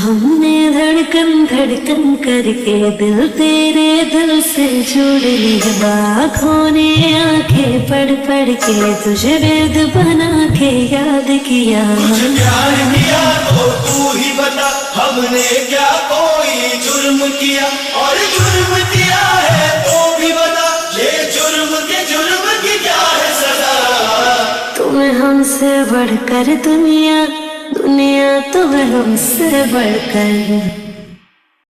हमने धड़कन धड़कन करके दिल तेरे दिल से जोड़ लिया। आँखों ने आंखें पढ़ पढ़ के तुझे वेद बना के याद किया। कुछ प्यार किया तो तू ही बता, हमने क्या कोई जुर्म किया? और जुर्म किया है तो भी बता, ये जुर्म की क्या है सजा? तुम्हें हमसे बढ़कर दुनिया, दुनिया तुम्हें हमसे बढ़कर।